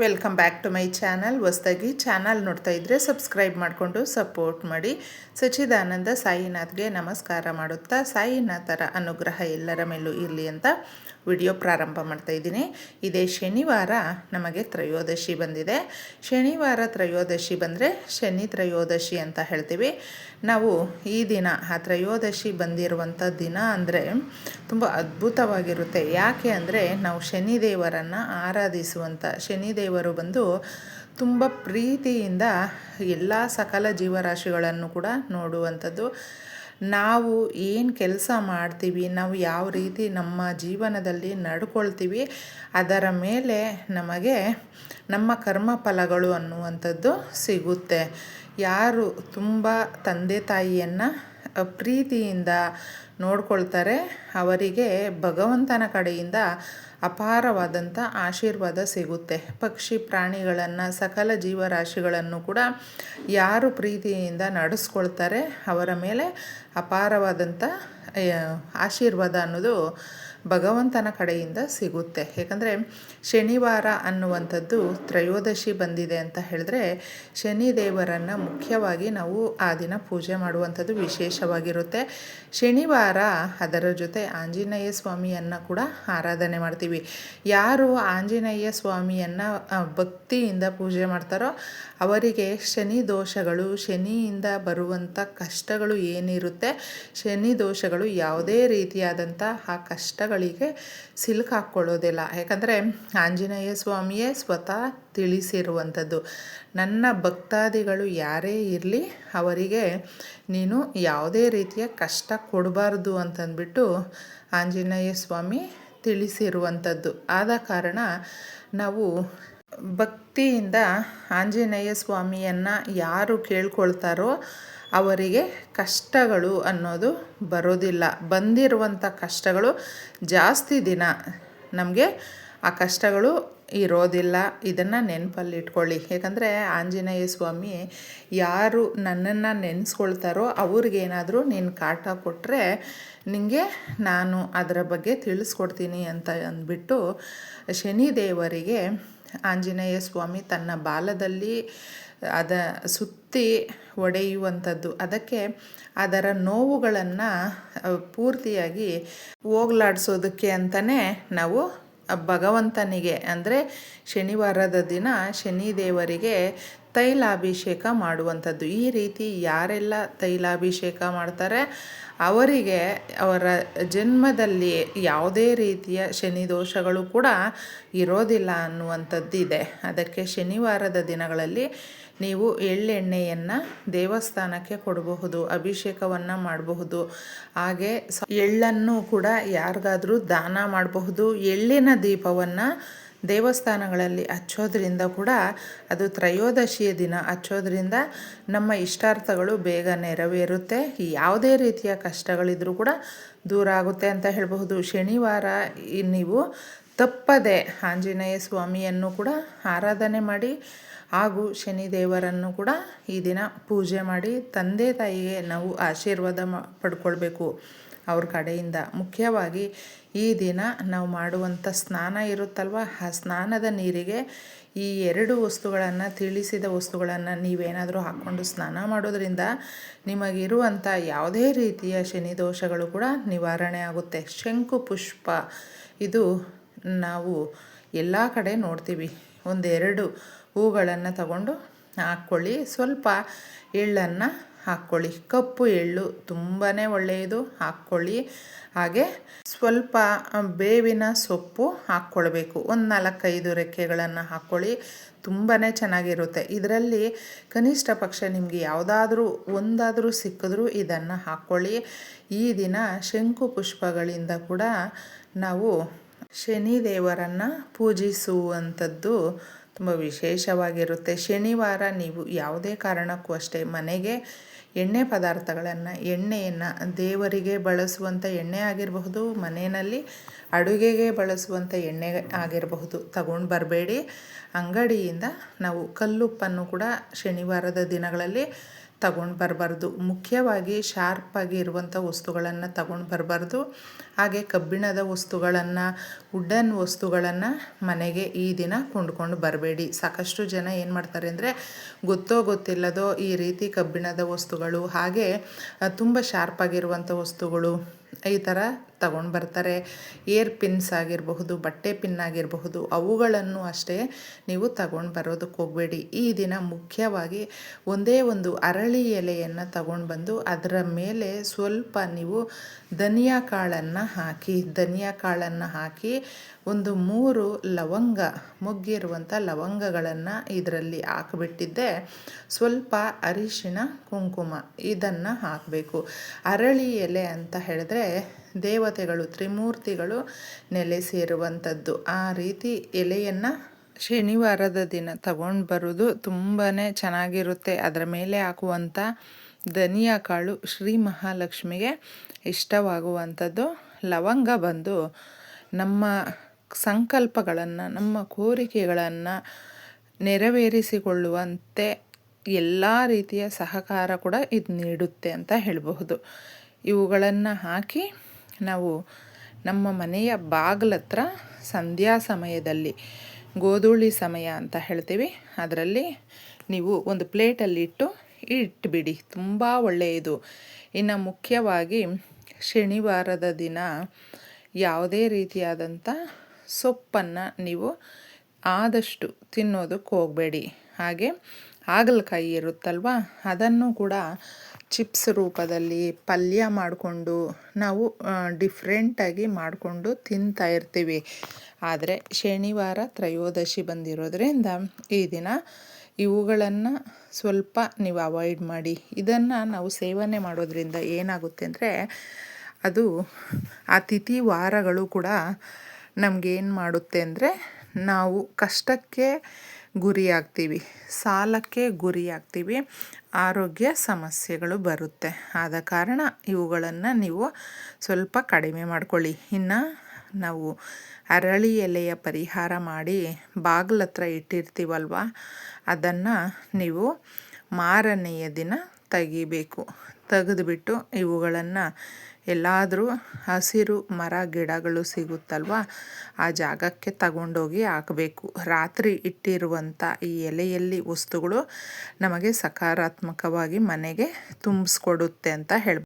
Welcome back to my channel. ಹೊಸದಾಗಿ channel ನೋಡ್ತಾ ಇದ್ದರೆ ಸಬ್ಸ್ಕ್ರೈಬ್ ಮಾಡಿಕೊಂಡು ಸಪೋರ್ಟ್ ಮಾಡಿ. ಸಚ್ಚಿದಾನಂದ ಸಾಯಿನಾಥ್ಗೆ ನಮಸ್ಕಾರ ಮಾಡುತ್ತಾ ಸಾಯಿನಾಥರ ಅನುಗ್ರಹ ಎಲ್ಲರ ಮೇಲೂ ಇರಲಿ ಅಂತ ವಿಡಿಯೋ ಪ್ರಾರಂಭ ಮಾಡ್ತಾ ಇದ್ದೀನಿ. ಇದೇ ಶನಿವಾರ ನಮಗೆ ತ್ರಯೋದಶಿ ಬಂದಿದೆ. ಶನಿವಾರ ತ್ರಯೋದಶಿ ಬಂದರೆ ಶನಿ ತ್ರಯೋದಶಿ ಅಂತ ಹೇಳ್ತೀವಿ ನಾವು. ಈ ದಿನ ಆ ತ್ರಯೋದಶಿ ಬಂದಿರುವಂಥ ದಿನ ಅಂದರೆ ತುಂಬ ಅದ್ಭುತವಾಗಿರುತ್ತೆ. ಯಾಕೆ ಅಂದರೆ ನಾವು ಶನಿದೇವರನ್ನು ಆರಾಧಿಸುವಂಥ ಶನಿದೇವರು ಬಂದು ತುಂಬ ಪ್ರೀತಿಯಿಂದ ಎಲ್ಲ ಸಕಲ ಜೀವರಾಶಿಗಳನ್ನು ಕೂಡ ನೋಡುವಂಥದ್ದು. ನಾವು ಏನು ಕೆಲಸ ಮಾಡ್ತೀವಿ, ನಾವು ಯಾವ ರೀತಿ ನಮ್ಮ ಜೀವನದಲ್ಲಿ ನಡ್ಕೊಳ್ತೀವಿ, ಅದರ ಮೇಲೆ ನಮಗೆ ನಮ್ಮ ಕರ್ಮ ಫಲಗಳು ಅನ್ನುವಂಥದ್ದು ಸಿಗುತ್ತೆ. ಯಾರು ತುಂಬ ತಂದೆ ತಾಯಿಯನ್ನು ಪ್ರೀತಿಯಿಂದ ನೋಡ್ಕೊಳ್ತಾರೆ ಅವರಿಗೆ ಭಗವಂತನ ಕಡೆಯಿಂದ ಅಪಾರವಾದಂಥ ಆಶೀರ್ವಾದ ಸಿಗುತ್ತೆ. ಪಕ್ಷಿ ಪ್ರಾಣಿಗಳನ್ನು ಸಕಲ ಜೀವರಾಶಿಗಳನ್ನು ಕೂಡ ಯಾರು ಪ್ರೀತಿಯಿಂದ ನಡೆಸ್ಕೊಳ್ತಾರೆ ಅವರ ಮೇಲೆ ಅಪಾರವಾದಂಥ ಆಶೀರ್ವಾದ ಅನ್ನೋದು ಭಗವಂತನ ಕಡೆಯಿಂದ ಸಿಗುತ್ತೆ. ಏಕೆಂದರೆ ಶನಿವಾರ ಅನ್ನುವಂಥದ್ದು ತ್ರಯೋದಶಿ ಬಂದಿದೆ ಅಂತ ಹೇಳಿದ್ರೆ ಶನಿದೇವರನ್ನು ಮುಖ್ಯವಾಗಿ ನಾವು ಆ ದಿನ ಪೂಜೆ ಮಾಡುವಂಥದ್ದು ವಿಶೇಷವಾಗಿರುತ್ತೆ. ಶನಿವಾರ ಅದರ ಜೊತೆ ಆಂಜನೇಯ ಸ್ವಾಮಿಯನ್ನು ಕೂಡ ಆರಾಧನೆ ಮಾಡ್ತೀವಿ. ಯಾರು ಆಂಜನೇಯ ಸ್ವಾಮಿಯನ್ನು ಭಕ್ತಿಯಿಂದ ಪೂಜೆ ಮಾಡ್ತಾರೋ ಅವರಿಗೆ ಶನಿ ದೋಷಗಳು, ಶನಿಯಿಂದ ಬರುವಂಥ ಕಷ್ಟಗಳು ಏನಿರುತ್ತೆ, ಶನಿ ದೋಷಗಳು ಯಾವುದೇ ರೀತಿಯಾದಂಥ ಆ ಕಷ್ಟಗಳಿಗೆ ಸಿಲುಕಾಕ್ಕೊಳ್ಳೋದಿಲ್ಲ. ಯಾಕಂದರೆ ಆಂಜನೇಯ ಸ್ವಾಮಿಯೇ ಸ್ವತಃ ತಿಳಿಸಿರುವಂಥದ್ದು, ನನ್ನ ಭಕ್ತಾದಿಗಳು ಯಾರೇ ಇರಲಿ ಅವರಿಗೆ ನೀನು ಯಾವುದೇ ರೀತಿಯ ಕಷ್ಟ ಕೊಡಬಾರ್ದು ಅಂತಂದ್ಬಿಟ್ಟು ಆಂಜನೇಯ ಸ್ವಾಮಿ ತಿಳಿಸಿರುವಂಥದ್ದು. ಆದ ಕಾರಣ ನಾವು ಭಕ್ತಿಯಿಂದ ಆಂಜನೇಯ ಸ್ವಾಮಿಯನ್ನು ಯಾರು ಕೇಳ್ಕೊಳ್ತಾರೋ ಅವರಿಗೆ ಕಷ್ಟಗಳು ಅನ್ನೋದು ಬರೋದಿಲ್ಲ. ಬಂದಿರುವಂಥ ಕಷ್ಟಗಳು ಜಾಸ್ತಿ ದಿನ ನಮಗೆ ಆ ಕಷ್ಟಗಳು ಇರೋದಿಲ್ಲ. ಇದನ್ನು ನೆನಪಲ್ಲಿಟ್ಕೊಳ್ಳಿ. ಏಕೆಂದರೆ ಆಂಜನೇಯ ಸ್ವಾಮಿ ಯಾರು ನನ್ನನ್ನು ನೆನೆಸ್ಕೊಳ್ತಾರೋ ಅವ್ರಿಗೇನಾದರೂ ನೀನು ಕಾಟ ಕೊಟ್ಟರೆ ನಿನಗೆ ನಾನು ಅದರ ಬಗ್ಗೆ ತಿಳಿಸ್ಕೊಡ್ತೀನಿ ಅಂತ ಅಂದ್ಬಿಟ್ಟು ಶನಿದೇವರಿಗೆ ಆಂಜನೇಯ ಸ್ವಾಮಿ ತನ್ನ ಬಾಲದಲ್ಲಿ ಸುತ್ತಿ ಒಡೆಯುವಂಥದ್ದು. ಅದಕ್ಕೆ ಅದರ ನೋವುಗಳನ್ನು ಪೂರ್ತಿಯಾಗಿ ಹೋಗಲಾಡಿಸೋದಕ್ಕೆ ಅಂತಲೇ ನಾವು ಭಗವಂತನಿಗೆ ಅಂದರೆ ಶನಿವಾರದ ದಿನ ಶನಿದೇವರಿಗೆ ತೈಲಾಭಿಷೇಕ ಮಾಡುವಂಥದ್ದು. ಈ ರೀತಿ ಯಾರೆಲ್ಲ ತೈಲಾಭಿಷೇಕ ಮಾಡ್ತಾರೆ ಅವರಿಗೆ ಅವರ ಜನ್ಮದಲ್ಲಿ ಯಾವುದೇ ರೀತಿಯ ಶನಿ ದೋಷಗಳು ಕೂಡ ಇರೋದಿಲ್ಲ ಅನ್ನುವಂಥದ್ದಿದೆ. ಅದಕ್ಕೆ ಶನಿವಾರದ ದಿನಗಳಲ್ಲಿ ನೀವು ಎಳ್ಳೆಣ್ಣೆಯನ್ನು ದೇವಸ್ಥಾನಕ್ಕೆ ಕೊಡಬಹುದು, ಅಭಿಷೇಕವನ್ನು ಮಾಡಬಹುದು. ಹಾಗೆ ಎಳ್ಳನ್ನು ಕೂಡ ಯಾರಿಗಾದರೂ ದಾನ ಮಾಡಬಹುದು. ಎಳ್ಳಿನ ದೀಪವನ್ನು ದೇವಸ್ಥಾನಗಳಲ್ಲಿ ಹಚ್ಚೋದ್ರಿಂದ ಕೂಡ ಅದು ತ್ರಯೋದಶಿಯ ದಿನ ಹಚ್ಚೋದ್ರಿಂದ ನಮ್ಮ ಇಷ್ಟಾರ್ಥಗಳು ಬೇಗ ನೆರವೇರುತ್ತೆ. ಯಾವುದೇ ರೀತಿಯ ಕಷ್ಟಗಳಿದ್ರೂ ಕೂಡ ದೂರ ಆಗುತ್ತೆ ಅಂತ ಹೇಳಬಹುದು. ಶನಿವಾರ ನೀವು ತಪ್ಪದೆ ಆಂಜನೇಯ ಸ್ವಾಮಿಯನ್ನು ಕೂಡ ಆರಾಧನೆ ಮಾಡಿ ಹಾಗೂ ಶನಿದೇವರನ್ನು ಕೂಡ ಈ ದಿನ ಪೂಜೆ ಮಾಡಿ ತಂದೆ ತಾಯಿಗೆ ನಾವು ಆಶೀರ್ವಾದ ಪಡ್ಕೊಳ್ಬೇಕು ಅವ್ರ ಕಡೆಯಿಂದ. ಮುಖ್ಯವಾಗಿ ಈ ದಿನ ನಾವು ಮಾಡುವಂಥ ಸ್ನಾನ ಇರುತ್ತಲ್ವ, ಆ ಸ್ನಾನದ ನೀರಿಗೆ ಈ 2 ವಸ್ತುಗಳನ್ನು ತಿಳಿಸಿದ ವಸ್ತುಗಳನ್ನು ನೀವೇನಾದರೂ ಹಾಕ್ಕೊಂಡು ಸ್ನಾನ ಮಾಡೋದ್ರಿಂದ ನಿಮಗಿರುವಂಥ ಯಾವುದೇ ರೀತಿಯ ಶನಿ ದೋಷಗಳು ಕೂಡ ನಿವಾರಣೆ ಆಗುತ್ತೆ. ಶಂಕು ಪುಷ್ಪ ಇದು ನಾವು ಎಲ್ಲ ಕಡೆ ನೋಡ್ತೀವಿ. 1-2 ಹೂಗಳನ್ನು ತಗೊಂಡು ಹಾಕ್ಕೊಳ್ಳಿ. ಸ್ವಲ್ಪ ಎಳ್ಳನ್ನು ಹಾಕ್ಕೊಳ್ಳಿ. ಕಪ್ಪು ಎಳ್ಳು ತುಂಬಾ ಒಳ್ಳೆಯದು, ಹಾಕ್ಕೊಳ್ಳಿ. ಹಾಗೆ ಸ್ವಲ್ಪ ಬೇವಿನ ಸೊಪ್ಪು ಹಾಕ್ಕೊಳ್ಬೇಕು. 4-5 ರೆಕ್ಕೆಗಳನ್ನು ಹಾಕ್ಕೊಳ್ಳಿ. ತುಂಬಾ ಚೆನ್ನಾಗಿರುತ್ತೆ. ಇದರಲ್ಲಿ ಕನಿಷ್ಠ ಪಕ್ಷ ನಿಮಗೆ ಯಾವುದಾದ್ರೂ ಒಂದಾದರೂ ಸಿಕ್ಕಿದ್ರೂ ಇದನ್ನು ಹಾಕ್ಕೊಳ್ಳಿ. ಈ ದಿನ ಶಂಕು ಪುಷ್ಪಗಳಿಂದ ಕೂಡ ನಾವು ಶನಿದೇವರನ್ನು ಪೂಜಿಸುವಂಥದ್ದು ತುಂಬ ವಿಶೇಷವಾಗಿರುತ್ತೆ. ಶನಿವಾರ ನೀವು ಯಾವುದೇ ಕಾರಣಕ್ಕೂ ಅಷ್ಟೇ ಮನೆಗೆ ಎಣ್ಣೆ ಪದಾರ್ಥಗಳನ್ನು, ಎಣ್ಣೆಯನ್ನು ದೇವರಿಗೆ ಬಳಸುವಂಥ ಎಣ್ಣೆ ಆಗಿರಬಹುದು, ಮನೆಯಲ್ಲಿ ಅಡುಗೆಗೆ ಬಳಸುವಂಥ ಎಣ್ಣೆ ಆಗಿರಬಹುದು, ತಗೊಂಡು ಬರಬೇಡಿ. ಅಂಗಡಿಯಿಂದ ನಾವು ಕಲ್ಲುಪ್ಪನ್ನು ಕೂಡ ಶನಿವಾರದ ದಿನಗಳಲ್ಲಿ ತಗೊಂಡು ಬರಬಾರ್ದು. ಮುಖ್ಯವಾಗಿ ಶಾರ್ಪಾಗಿ ಇರುವಂಥ ವಸ್ತುಗಳನ್ನು ತಗೊಂಡು ಬರಬಾರ್ದು. ಹಾಗೆ ಕಬ್ಬಿಣದ ವಸ್ತುಗಳನ್ನು, ವುಡನ್ ವಸ್ತುಗಳನ್ನು ಮನೆಗೆ ಈ ದಿನ ಕೊಂಡ್ಕೊಂಡು ಬರಬೇಡಿ. ಸಾಕಷ್ಟು ಜನ ಏನು ಮಾಡ್ತಾರೆ ಅಂದರೆ ಗೊತ್ತೋ ಗೊತ್ತಿಲ್ಲದೋ ಈ ರೀತಿ ಕಬ್ಬಿಣದ ವಸ್ತುಗಳು, ಹಾಗೆ ತುಂಬ ಶಾರ್ಪಾಗಿರುವಂಥ ವಸ್ತುಗಳು ಈ ಥರ ತಗೊಂಡು ಬರ್ತಾರೆ. ಏರ್ ಪಿನ್ಸ್ ಆಗಿರಬಹುದು, ಬಟ್ಟೆ ಪಿನ್ ಆಗಿರಬಹುದು, ಅವುಗಳನ್ನು ಅಷ್ಟೇ ನೀವು ತಗೊಂಡು ಬರೋದಕ್ಕೆ ಹೋಗಬೇಡಿ. ಈ ದಿನ ಮುಖ್ಯವಾಗಿ ಒಂದೇ ಒಂದು ಅರಳಿ ಎಲೆಯನ್ನು ತಗೊಂಡು ಬಂದು ಅದರ ಮೇಲೆ ಸ್ವಲ್ಪ ನೀವು ಧನಿಯಾ ಕಾಳನ್ನು ಹಾಕಿ ಒಂದು 3 ಲವಂಗ, ಮೊಗ್ಗಿರುವಂಥ ಲವಂಗಗಳನ್ನು ಇದರಲ್ಲಿ ಹಾಕಿಬಿಟ್ಟಿದ್ದೆ. ಸ್ವಲ್ಪ ಅರಿಶಿಣ, ಕುಂಕುಮ ಇದನ್ನು ಹಾಕಬೇಕು. ಅರಳಿ ಎಲೆ ಅಂತ ಹೇಳಿದ್ರೆ ದೇವತೆಗಳು, ತ್ರಿಮೂರ್ತಿಗಳು ನೆಲೆಸಿರುವಂಥದ್ದು. ಆ ರೀತಿ ಎಲೆಯನ್ನು ಶನಿವಾರದ ದಿನ ತಗೊಂಡು ಬರೋದು ತುಂಬಾ ಚೆನ್ನಾಗಿರುತ್ತೆ. ಅದರ ಮೇಲೆ ಹಾಕುವಂಥ ಧನಿಯಾ ಕಾಳು ಶ್ರೀ ಮಹಾಲಕ್ಷ್ಮಿಗೆ ಇಷ್ಟವಾಗುವಂಥದ್ದು. ಲವಂಗ ಬಂದು ನಮ್ಮ ಸಂಕಲ್ಪಗಳನ್ನು, ನಮ್ಮ ಕೋರಿಕೆಗಳನ್ನು ನೆರವೇರಿಸಿಕೊಳ್ಳುವಂತೆ ಎಲ್ಲ ರೀತಿಯ ಸಹಕಾರ ಕೂಡ ಇದು ನೀಡುತ್ತೆ ಅಂತ ಹೇಳಬಹುದು. ಇವುಗಳನ್ನು ಹಾಕಿ ನಾವು ನಮ್ಮ ಮನೆಯ ಬಾಗಿಲತ್ರ ಸಂಧ್ಯಾ ಸಮಯದಲ್ಲಿ, ಗೋಧೂಳಿ ಸಮಯ ಅಂತ ಹೇಳ್ತೀವಿ, ಅದರಲ್ಲಿ ನೀವು ಒಂದು ಪ್ಲೇಟಲ್ಲಿ ಇಟ್ಬಿಡಿ. ತುಂಬ ಒಳ್ಳೆಯದು. ಇನ್ನು ಮುಖ್ಯವಾಗಿ ಶನಿವಾರದ ದಿನ ಯಾವುದೇ ರೀತಿಯಾದಂಥ ಸೊಪ್ಪನ್ನು ನೀವು ಆದಷ್ಟು ತಿನ್ನೋದಕ್ಕೆ ಹೋಗಬೇಡಿ. ಹಾಗೆ ಹಾಗಲಕಾಯಿ ಇರುತ್ತಲ್ವ, ಅದನ್ನು ಕೂಡ ಚಿಪ್ಸ್ ರೂಪದಲ್ಲಿ ಪಲ್ಯ ಮಾಡಿಕೊಂಡು ನಾವು ಡಿಫ್ರೆಂಟಾಗಿ ಮಾಡಿಕೊಂಡು ತಿಂತಾ ಇರ್ತೀವಿ. ಆದರೆ ಶನಿವಾರ ತ್ರಯೋದಶಿ ಬಂದಿರೋದ್ರಿಂದ ಈ ದಿನ ಇವುಗಳನ್ನು ಸ್ವಲ್ಪ ನೀವು ಅವಾಯ್ಡ್ ಮಾಡಿ. ಇದನ್ನು ನಾವು ಸೇವನೆ ಮಾಡೋದ್ರಿಂದ ಏನಾಗುತ್ತೆ ಅಂದರೆ ಅದು ಆ ತಿಥಿ ವಾರಗಳು ಕೂಡ ನಮಗೇನು ಮಾಡುತ್ತೆ ಅಂದರೆ ನಾವು ಕಷ್ಟಕ್ಕೆ ಗುರಿಯಾಗ್ತೀವಿ, ಸಾಲಕ್ಕೆ ಗುರಿಯಾಗ್ತೀವಿ, ಆರೋಗ್ಯ ಸಮಸ್ಯೆಗಳು ಬರುತ್ತೆ. ಆದ ಕಾರಣ ಇವುಗಳನ್ನು ನೀವು ಸ್ವಲ್ಪ ಕಡಿಮೆ ಮಾಡ್ಕೊಳ್ಳಿ. ಇನ್ನು ನಾವು ಅರಳಿ ಎಲೆಯ ಪರಿಹಾರ ಮಾಡಿ ಬಾಗಿಲತ್ರ ಇಟ್ಟಿರ್ತೀವಲ್ವ, ಅದನ್ನು ನೀವು ಮಾರನೆಯ ದಿನ ತೆಗಿಬೇಕು. ತೆಗೆದುಬಿಟ್ಟು ಇವುಗಳನ್ನು ಎಲ್ಲಾದರೂ ಹಸಿರು ಮರ ಗಿಡಗಳು ಸಿಗುತ್ತಲ್ವ, ಆ ಜಾಗಕ್ಕೆ ತಗೊಂಡೋಗಿ ಹಾಕಬೇಕು. ರಾತ್ರಿ ಇಟ್ಟಿರುವಂಥ ಈ ಎಲೆಯಲ್ಲಿ ವಸ್ತುಗಳು ನಮಗೆ ಸಕಾರಾತ್ಮಕವಾಗಿ ಮನೆಗೆ ತುಂಬಿಸ್ಕೊಡುತ್ತೆ ಅಂತ ಹೇಳ್ಬೋದು.